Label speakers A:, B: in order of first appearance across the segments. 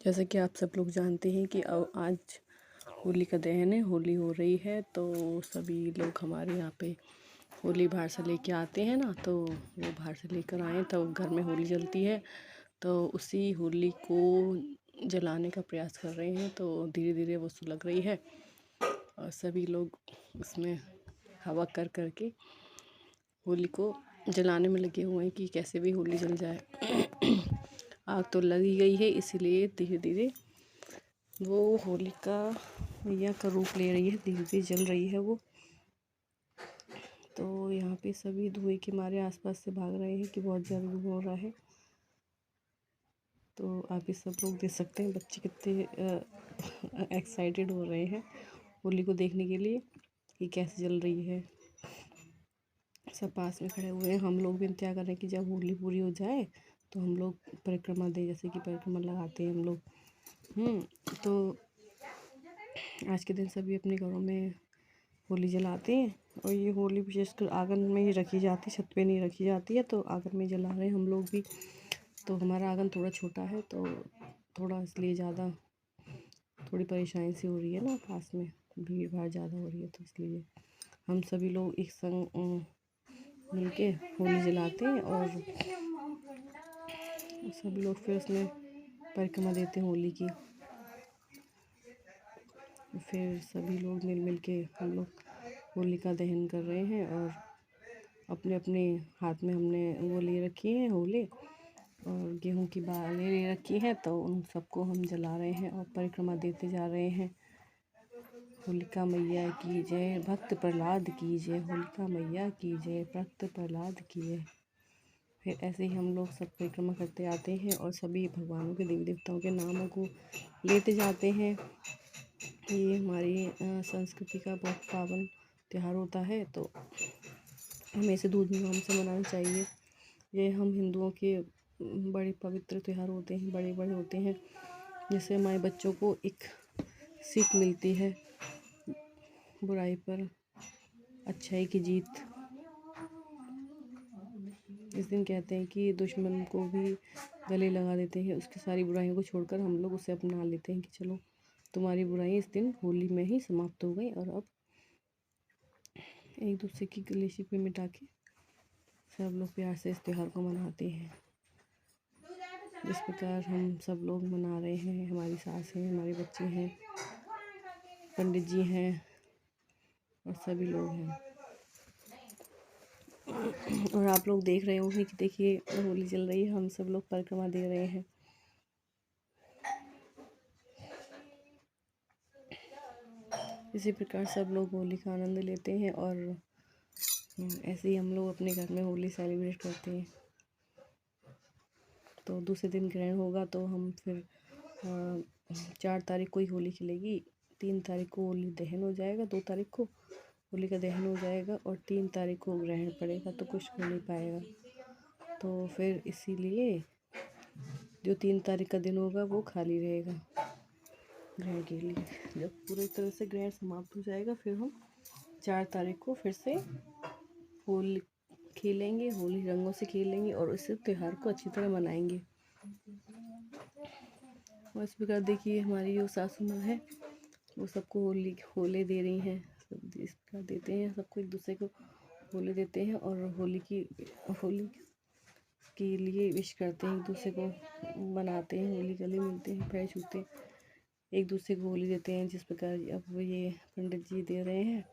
A: जैसे कि आप सब लोग जानते हैं कि आज होली का दहन है, होली हो रही है। तो सभी लोग हमारे यहाँ पे होली बाहर से लेके आते हैं ना, तो वो बाहर से लेकर आए तो घर में होली जलती है। तो उसी होली को जलाने का प्रयास कर रहे हैं। तो धीरे धीरे वो सुलग रही है और सभी लोग उसमें हवा कर करके होली को जलाने में लगे हुए हैं कि कैसे भी होली जल जाए। आग तो लगी गई है, इसीलिए धीरे धीरे वो होलिका मैया का रूप ले रही है, धीरे धीरे जल रही है वो। तो यहाँ पे सभी धुएं के मारे आसपास से भाग रहे हैं कि बहुत ज़्यादा धुआं हो रहा है। तो आप ये सब लोग देख सकते हैं बच्चे कितने एक्साइटेड हो रहे हैं होली को देखने के लिए कि कैसे जल रही है। सब पास में खड़े हुए हैं। हम लोग भी इंतजार कर रहे हैं कि जब होली पूरी हो जाए तो हम लोग परिक्रमा दे, जैसे कि परिक्रमा लगाते हैं हम लोग। तो आज के दिन सभी अपने घरों में होली जलाते हैं। और ये होली विशेषकर आंगन में ही रखी जाती, छत पे नहीं रखी जाती है। तो आंगन में जला रहे हैं हम लोग भी। तो हमारा आंगन थोड़ा छोटा है, तो थोड़ा इसलिए ज़्यादा थोड़ी परेशानी सी हो रही है ना, पास में भीड़ भाड़ ज़्यादा हो रही है। तो इसलिए हम सभी लोग एक संग मिलके होली जलाते हैं और सभी लोग फिर उसमें परिक्रमा देते हैं होली की। फिर सभी लोग मिल के हम लोग होली का दहन कर रहे हैं और अपने अपने हाथ में हमने वो ले रखी है होली और गेहूं की बालें ले रखी हैं। तो उन सबको हम जला रहे हैं और परिक्रमा देते जा रहे हैं। होलिका मैया की जय, भक्त प्रहलाद की जय, होलिका मैया की जय, भक्त प्रहलाद की जय। फिर ऐसे ही हम लोग सब परिक्रमा करते आते हैं और सभी भगवानों के देवी देवताओं के नामों को लेते जाते हैं। ये हमारी संस्कृति का बहुत पावन त्यौहार होता है। तो हमें इसे धूमधाम से मनाना चाहिए। ये हम हिंदुओं के बड़े पवित्र त्यौहार होते हैं, बड़े बड़े होते हैं, जिससे हमारे बच्चों को एक सीख मिलती है, बुराई पर अच्छाई की जीत। इस दिन कहते हैं कि दुश्मन को भी गले लगा देते हैं, उसकी सारी बुराइयों को छोड़कर हम लोग उसे अपना लेते हैं कि चलो तुम्हारी बुराई इस दिन होली में ही समाप्त हो गई। और अब एक दूसरे की गले पे मिटा के सब लोग प्यार से इस त्यौहार को मनाते हैं। जिस प्रकार हम सब लोग मना रहे हैं, हमारी सास हैं, हमारे बच्चे हैं, पंडित जी हैं और सभी लोग हैं। और आप लोग देख रहे होंगे कि देखिए होली जल रही है, हम सब लोग परिक्रमा दे रहे हैं। इसी प्रकार सब लोग होली का आनंद लेते हैं और ऐसे ही हम लोग अपने घर में होली सेलिब्रेट करते हैं। तो दूसरे दिन ग्रहण होगा तो हम फिर 4 तारीख को ही होली खिलेगी। 3 तारीख को होली दहन हो जाएगा, 2 तारीख को होली का दहन हो जाएगा और 3 तारीख को ग्रहण पड़ेगा, तो कुछ हो नहीं पाएगा। तो फिर इसीलिए जो 3 तारीख का दिन होगा वो खाली रहेगा ग्रहण के लिए। जब पूरी तरह से ग्रहण समाप्त हो जाएगा फिर हम 4 तारीख को फिर से होली खेलेंगे, होली रंगों से खेलेंगे और इस त्यौहार को अच्छी तरह मनाएंगे। और इस प्रकार देखिए हमारी जो सासू माँ है वो सबको होली दे रही हैं। सब इस प्रकार देते हैं, सबको एक दूसरे को होली देते हैं और होली के लिए विश करते हैं, एक दूसरे को मनाते हैं, होली गले मिलते हैं, पैर छूते हैं, एक दूसरे को होली देते हैं। जिस प्रकार अब ये पंडित जी दे रहे हैं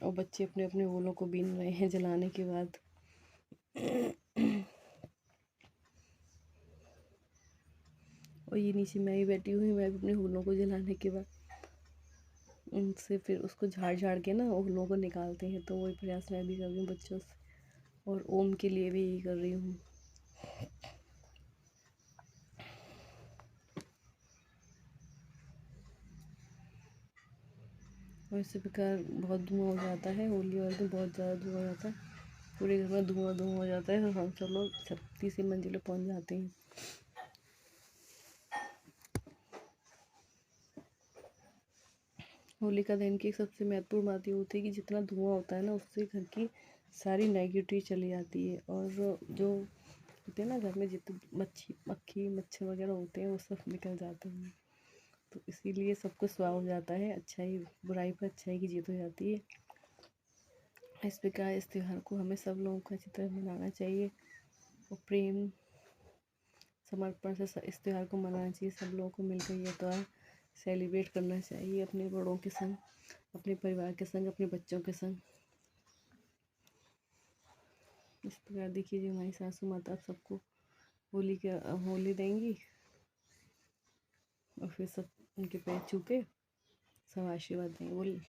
A: और बच्चे अपने अपने होलों को बीन रहे हैं जलाने के बाद। और ये नीचे मैं ही बैठी हुई, मैं भी अपने होलों को जलाने के बाद उनसे फिर उसको झाड़ झाड़ के ना होलों को निकालते हैं। तो वही प्रयास मैं भी कर रही हूँ बच्चों से, और ओम के लिए भी यही कर रही हूँ। और इसी प्रकार बहुत धुआं हो जाता है, होली वाले दिन बहुत ज़्यादा धुआं हो जाता है, पूरे घर में धुआं धुआं हो जाता है। तो हम सब लोग 36 मंजिलों पहुँच जाते हैं। होलिका दहन की सबसे महत्वपूर्ण बात ये होती है कि जितना धुआं होता है ना, उससे घर की सारी नेगेटिविटी चली जाती है। और जो होते हैं ना घर में, जितने मक्खी मच्छर वगैरह होते हैं वो सब निकल जाते हैं। तो इसीलिए सबको स्वाहा हो जाता है, अच्छाई बुराई पर अच्छाई की जीत हो जाती है। इस प्रकार इस त्योहार को हमें सब लोगों को अच्छी तरह मनाना चाहिए और प्रेम समर्पण से इस त्योहार को मनाना चाहिए। सब लोगों को मिलकर ये त्योहार सेलिब्रेट करना चाहिए, अपने बड़ों के संग, अपने परिवार के संग, अपने बच्चों के संग। इस प्रकार देखिए जो हमारी सासू माता सबको होली देंगी और फिर सब उनके पैर छू के सब आशीर्वाद देंगे। बोलिए।